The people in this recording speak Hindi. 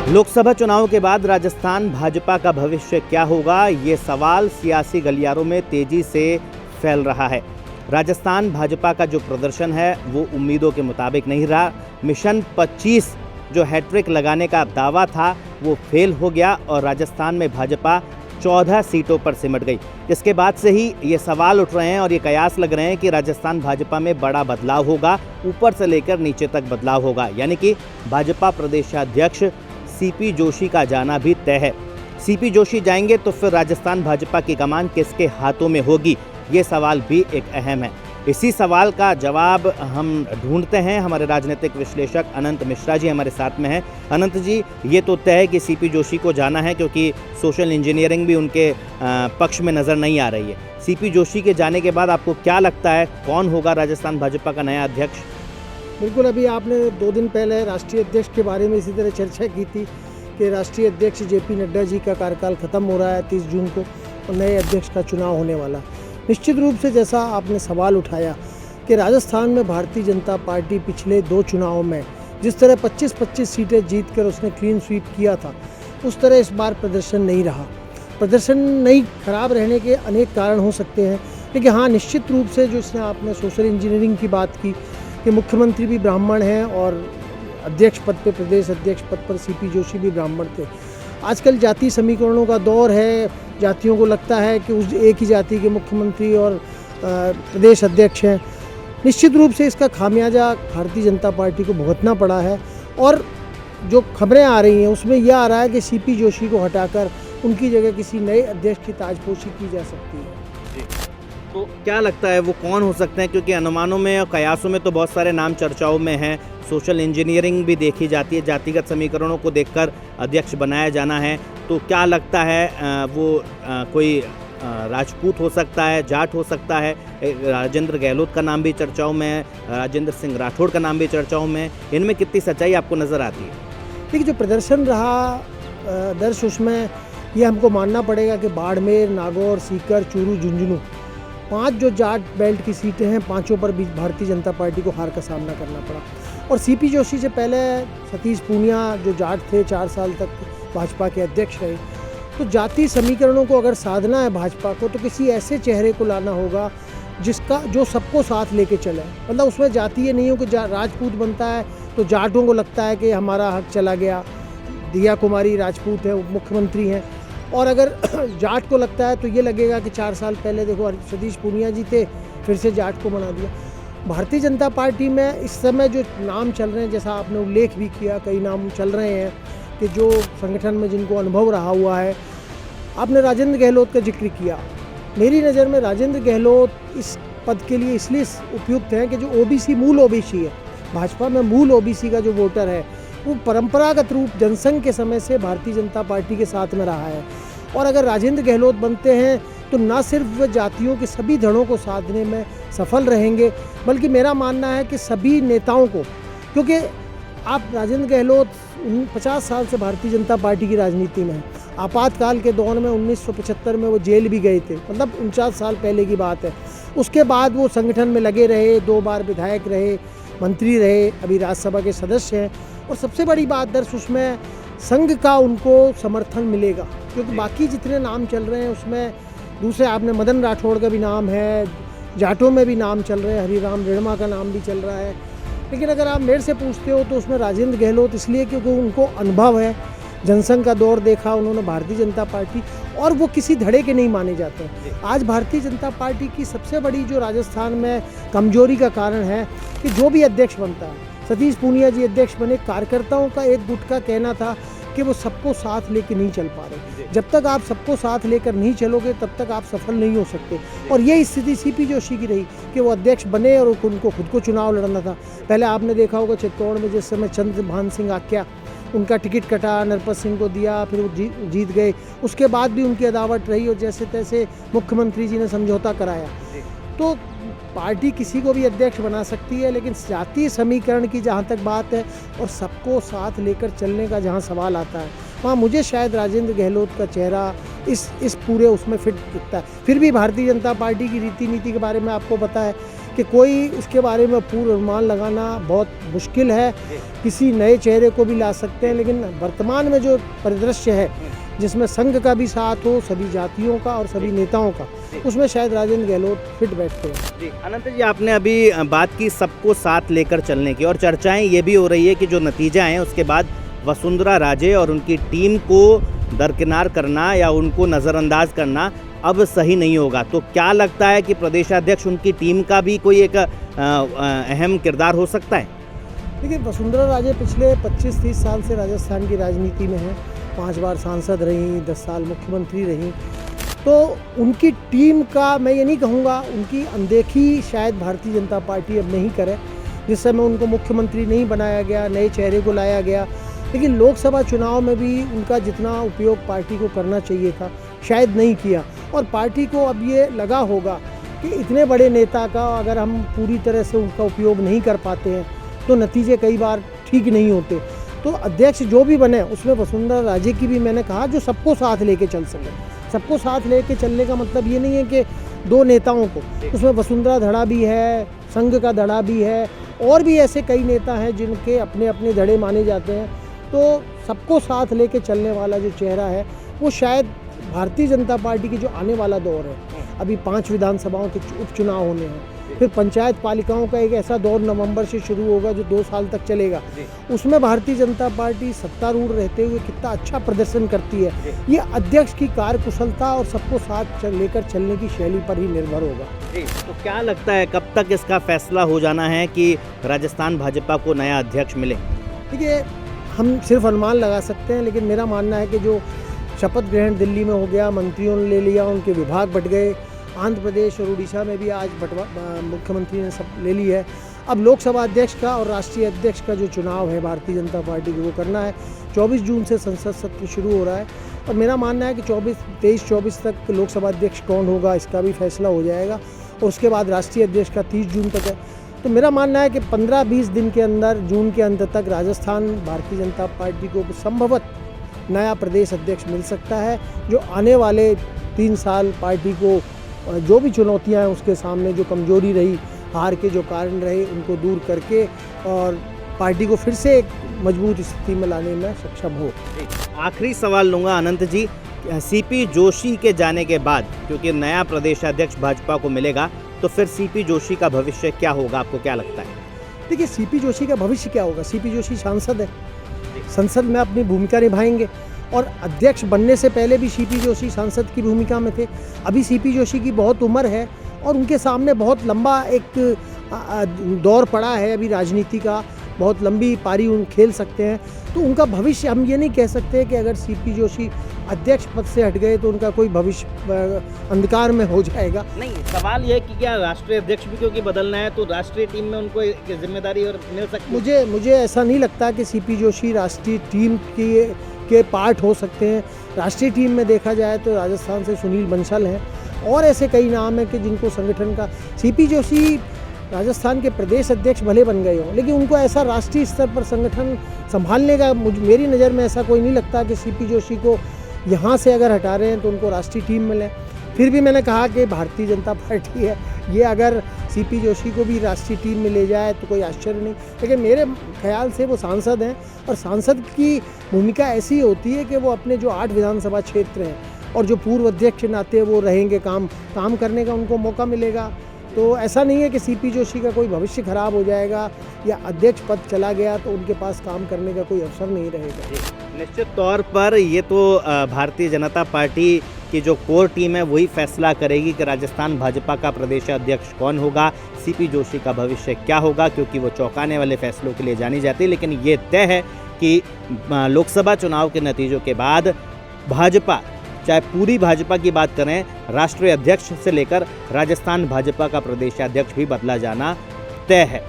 लोकसभा चुनाव के बाद राजस्थान भाजपा का भविष्य क्या होगा, ये सवाल सियासी गलियारों में तेजी से फैल रहा है। राजस्थान भाजपा का जो प्रदर्शन है वो उम्मीदों के मुताबिक नहीं रहा। मिशन 25 जो हैट्रिक लगाने का दावा था वो फेल हो गया और राजस्थान में भाजपा 14 सीटों पर सिमट गई। इसके बाद से ही ये सवाल उठ रहे हैं और ये कयास लग रहे हैं कि राजस्थान भाजपा में बड़ा बदलाव होगा, ऊपर से लेकर नीचे तक बदलाव होगा। यानी कि भाजपा प्रदेशाध्यक्ष सीपी जोशी का जाना भी तय है। सीपी जोशी जाएंगे तो फिर राजस्थान भाजपा की कमान किसके हाथों में होगी, ये सवाल भी एक अहम है। इसी सवाल का जवाब हम ढूंढते हैं। हमारे राजनीतिक विश्लेषक अनंत मिश्रा जी हमारे साथ में हैं। अनंत जी, ये तो तय है कि सीपी जोशी को जाना है क्योंकि सोशल इंजीनियरिंग भी उनके पक्ष में नज़र नहीं आ रही है। सीपी जोशी के जाने के बाद आपको क्या लगता है कौन होगा राजस्थान भाजपा का नया अध्यक्ष? बिल्कुल, अभी आपने 2 दिन पहले राष्ट्रीय अध्यक्ष के बारे में इसी तरह चर्चा की थी कि राष्ट्रीय अध्यक्ष जेपी नड्डा जी का कार्यकाल ख़त्म हो रहा है 30 जून को और नए अध्यक्ष का चुनाव होने वाला। निश्चित रूप से जैसा आपने सवाल उठाया कि राजस्थान में भारतीय जनता पार्टी पिछले 2 चुनावों में जिस तरह 25-25 सीटें जीतकर उसने क्लीन स्वीप किया था, उस तरह इस बार प्रदर्शन नहीं रहा। प्रदर्शन नहीं खराब रहने के अनेक कारण हो सकते हैं, लेकिन हाँ, निश्चित रूप से जो इसने आपने सोशल इंजीनियरिंग की बात की कि मुख्यमंत्री भी ब्राह्मण हैं और अध्यक्ष पद पे, प्रदेश अध्यक्ष पद पर सीपी जोशी भी ब्राह्मण थे। आजकल जाति समीकरणों का दौर है, जातियों को लगता है कि उस एक ही जाति के मुख्यमंत्री और प्रदेश अध्यक्ष हैं। निश्चित रूप से इसका खामियाजा भारतीय जनता पार्टी को भुगतना पड़ा है और जो खबरें आ रही हैं उसमें यह आ रहा है कि सीपी जोशी को हटाकर उनकी जगह किसी नए अध्यक्ष की ताजपोशी की जा सकती है। तो क्या लगता है वो कौन हो सकते हैं, क्योंकि अनुमानों में और कयासों में तो बहुत सारे नाम चर्चाओं में हैं। सोशल इंजीनियरिंग भी देखी जाती है, जातिगत समीकरणों को देखकर अध्यक्ष बनाया जाना है। तो क्या लगता है वो कोई राजपूत हो सकता है, जाट हो सकता है? राजेंद्र गहलोत का नाम भी चर्चाओं में है, राजेंद्र सिंह राठौड़ का नाम भी चर्चाओं में है। इनमें कितनी सच्चाई आपको नज़र आती है? देखिए, जो प्रदर्शन रहा दर्श उसमें ये हमको मानना पड़ेगा कि बाड़मेर, नागौर, सीकर, चूरू, झुंझुनू 5 जो जाट बेल्ट की सीटें हैं, 5 पर भी भारतीय जनता पार्टी को हार का सामना करना पड़ा। और सीपी जोशी से पहले सतीश पूनिया जो जाट थे 4 साल तक भाजपा के अध्यक्ष रहे। तो जाति समीकरणों को अगर साधना है भाजपा को तो किसी ऐसे चेहरे को लाना होगा जो सबको साथ लेके चले। मतलब उसमें जातीय नहीं हो कि राजपूत बनता है तो जाटों को लगता है कि हमारा हक चला गया। दिया कुमारी राजपूत है, उप मुख्यमंत्री हैं, और अगर जाट को लगता है तो ये लगेगा कि 4 साल पहले देखो सतीश पूनिया जी थे, फिर से जाट को बना दिया। भारतीय जनता पार्टी में इस समय जो नाम चल रहे हैं, जैसा आपने उल्लेख भी किया, कई नाम चल रहे हैं कि जो संगठन में जिनको अनुभव रहा हुआ है। आपने राजेंद्र गहलोत का जिक्र किया। मेरी नज़र में राजेंद्र गहलोत इस पद के लिए इसलिए उपयुक्त हैं कि जो ओबीसी, मूल ओबीसी है, भाजपा में मूल ओबीसी का जो वोटर है वो परंपरागत रूप जनसंघ के समय से भारतीय जनता पार्टी के साथ में रहा है। और अगर राजेंद्र गहलोत बनते हैं तो न सिर्फ वे जातियों के सभी धड़ों को साधने में सफल रहेंगे, बल्कि मेरा मानना है कि सभी नेताओं को, क्योंकि आप राजेंद्र गहलोत 50 साल से भारतीय जनता पार्टी की राजनीति में हैं। आपातकाल के दौर में 1975 में वो जेल भी गए थे, मतलब 49 साल पहले की बात है। उसके बाद वो संगठन में लगे रहे, 2 बार विधायक रहे, मंत्री रहे, अभी राज्यसभा के सदस्य हैं। और सबसे बड़ी बात दर्श उसमें संघ का उनको समर्थन मिलेगा, क्योंकि बाकी जितने नाम चल रहे हैं उसमें दूसरे आपने मदन राठौड़ का भी नाम है, जाटों में भी नाम चल रहे हैं, हरिराम रेणमा का नाम भी चल रहा है। लेकिन अगर आप मेरे से पूछते हो तो उसमें राजेंद्र गहलोत इसलिए क्योंकि उनको अनुभव है, जनसंघ का दौर देखा उन्होंने भारतीय जनता पार्टी, और वो किसी धड़े के नहीं माने जाते। आज भारतीय जनता पार्टी की सबसे बड़ी जो राजस्थान में कमजोरी का कारण है कि जो भी अध्यक्ष बनता है, सतीश पूनिया जी अध्यक्ष बने, कार्यकर्ताओं का एक गुट का कहना था कि वो सबको साथ लेकर नहीं चल पा रहे। जब तक आप सबको साथ लेकर नहीं चलोगे तब तक आप सफल नहीं हो सकते। और ये स्थिति सीपी जोशी की रही कि वो अध्यक्ष बने और उनको खुद को चुनाव लड़ना था। पहले आपने देखा होगा चित्तौड़ में जिस समय चंद्रभान सिंह आक्या, उनका टिकट कटा, नरपत सिंह को दिया, फिर वो जीत गए। उसके बाद भी उनकी अदावत रही और जैसे तैसे मुख्यमंत्री जी ने समझौता कराया। तो पार्टी किसी को भी अध्यक्ष बना सकती है, लेकिन जातीय समीकरण की जहाँ तक बात है और सबको साथ लेकर चलने का जहाँ सवाल आता है, वहाँ मुझे शायद राजेंद्र गहलोत का चेहरा इस पूरे उसमें फिट दिखता है। फिर भी भारतीय जनता पार्टी की रीति नीति के बारे में आपको पता है कि कोई इसके बारे में पूर्व अनुमान लगाना बहुत मुश्किल है। किसी नए चेहरे को भी ला सकते हैं, लेकिन वर्तमान में जो परिदृश्य है जिसमें संघ का भी साथ हो, सभी जातियों का और सभी नेताओं का, उसमें शायद राजेंद्र गहलोत फिट बैठते हैं। जी अनंत जी, आपने अभी बात की सबको साथ लेकर चलने की, और चर्चाएं ये भी हो रही है कि जो नतीजा है उसके बाद वसुंधरा राजे और उनकी टीम को दरकिनार करना या उनको नज़रअंदाज करना अब सही नहीं होगा। तो क्या लगता है कि प्रदेशाध्यक्ष उनकी टीम का भी कोई एक अहम किरदार हो सकता है? देखिए, वसुंधरा राजे पिछले 25-30 साल से राजस्थान की राजनीति में हैं, 5 बार सांसद रहीं, 10 साल मुख्यमंत्री रहीं। तो उनकी टीम का मैं ये नहीं कहूँगा, उनकी अनदेखी शायद भारतीय जनता पार्टी अब नहीं करे। जिस समय उनको मुख्यमंत्री नहीं बनाया गया, नए चेहरे को लाया गया, लेकिन लोकसभा चुनाव में भी उनका जितना उपयोग पार्टी को करना चाहिए था शायद नहीं किया। और पार्टी को अब ये लगा होगा कि इतने बड़े नेता का अगर हम पूरी तरह से उनका उपयोग नहीं कर पाते हैं तो नतीजे कई बार ठीक नहीं होते। तो अध्यक्ष जो भी बने उसमें वसुंधरा राजे की भी मैंने कहा जो सबको साथ लेके चल सके। सबको साथ लेके चलने का मतलब ये नहीं है कि 2 नेताओं को, उसमें वसुंधरा धड़ा भी है, संघ का धड़ा भी है, और भी ऐसे कई नेता हैं जिनके अपने अपने धड़े माने जाते हैं। तो सबको साथ लेके चलने वाला जो चेहरा है वो शायद भारतीय जनता पार्टी की जो आने वाला दौर है, अभी 5 विधानसभाओं के उपचुनाव होने हैं, फिर पंचायत पालिकाओं का एक ऐसा दौर नवंबर से शुरू होगा जो 2 साल तक चलेगा। उसमें भारतीय जनता पार्टी सत्तारूढ़ रहते हुए कितना अच्छा प्रदर्शन करती है, ये अध्यक्ष की कार्यकुशलता और सबको साथ लेकर चलने की शैली पर ही निर्भर होगा। तो क्या लगता है कब तक इसका फैसला हो जाना है कि राजस्थान भाजपा को नया अध्यक्ष मिले? देखिए, हम सिर्फ अनुमान लगा सकते हैं, लेकिन मेरा मानना है कि जो शपथ ग्रहण दिल्ली में हो गया, मंत्रियों ने ले लिया, उनके विभाग बट गए, आंध्र प्रदेश और उड़ीसा में भी आज मुख्यमंत्री ने सब ले ली है। अब लोकसभा अध्यक्ष का और राष्ट्रीय अध्यक्ष का जो चुनाव है भारतीय जनता पार्टी को वो करना है। 24 जून से संसद सत्र शुरू हो रहा है और मेरा मानना है कि 23-24 तक लोकसभा अध्यक्ष कौन होगा इसका भी फैसला हो जाएगा, और उसके बाद राष्ट्रीय अध्यक्ष का 30 जून तक है। तो मेरा मानना है कि 15-20 दिन के अंदर, जून के अंत तक राजस्थान भारतीय जनता पार्टी को संभवतः नया प्रदेश अध्यक्ष मिल सकता है, जो आने वाले 3 साल पार्टी को जो भी चुनौतियां हैं उसके सामने, जो कमजोरी रही, हार के जो कारण रहे, उनको दूर करके और पार्टी को फिर से एक मजबूत स्थिति में लाने में सक्षम हो। आखिरी सवाल लूँगा अनंत जी, सीपी जोशी के जाने के बाद, क्योंकि नया प्रदेशाध्यक्ष भाजपा को मिलेगा, तो फिर सीपी जोशी का भविष्य क्या होगा, आपको क्या लगता है? देखिए, सीपी जोशी का भविष्य क्या होगा? सीपी जोशी सांसद है, संसद में अपनी भूमिका निभाएंगे, और अध्यक्ष बनने से पहले भी सीपी जोशी सांसद की भूमिका में थे। अभी सीपी जोशी की बहुत उम्र है और उनके सामने बहुत लंबा एक दौर पड़ा है, अभी राजनीति का बहुत लंबी पारी उन खेल सकते हैं। तो उनका भविष्य, हम ये नहीं कह सकते कि अगर सीपी जोशी अध्यक्ष पद से हट गए तो उनका कोई भविष्य अंधकार में हो जाएगा। नहीं, सवाल ये है कि क्या राष्ट्रीय अध्यक्ष भी क्योंकि बदलना है तो राष्ट्रीय टीम में उनको एक जिम्मेदारी और मिल सकती है? मुझे ऐसा नहीं लगता कि सीपी जोशी राष्ट्रीय टीम के पार्ट हो सकते हैं। राष्ट्रीय टीम में देखा जाए तो राजस्थान से सुनील बंसल हैं और ऐसे कई नाम हैं कि जिनको संगठन का, सीपी जोशी राजस्थान के प्रदेश अध्यक्ष भले बन गए हों, लेकिन उनको ऐसा राष्ट्रीय स्तर पर संगठन संभालने का मेरी नज़र में ऐसा कोई नहीं लगता कि सीपी जोशी को यहाँ से अगर हटा रहे हैं तो उनको राष्ट्रीय टीम मिले। फिर भी मैंने कहा कि भारतीय जनता पार्टी है, ये अगर सीपी जोशी को भी राष्ट्रीय टीम में ले जाए तो कोई आश्चर्य नहीं, लेकिन मेरे ख्याल से वो सांसद हैं और सांसद की भूमिका ऐसी होती है कि वो अपने जो 8 विधानसभा क्षेत्र हैं और जो पूर्व अध्यक्ष नाते वो रहेंगे, काम करने का उनको मौका मिलेगा। तो ऐसा नहीं है कि सीपी जोशी का कोई भविष्य खराब हो जाएगा या अध्यक्ष पद चला गया तो उनके पास काम करने का कोई अवसर नहीं रहेगा। निश्चित तौर पर ये तो भारतीय जनता पार्टी की जो कोर टीम है वही फैसला करेगी कि राजस्थान भाजपा का प्रदेशाध्यक्ष कौन होगा, सीपी जोशी का भविष्य क्या होगा, क्योंकि वो चौंकाने वाले फैसलों के लिए जानी जाती है। लेकिन ये तय है कि लोकसभा चुनाव के नतीजों के बाद भाजपा, चाहे पूरी भाजपा की बात करें, राष्ट्रीय अध्यक्ष से लेकर राजस्थान भाजपा का प्रदेशाध्यक्ष भी बदला जाना तय है।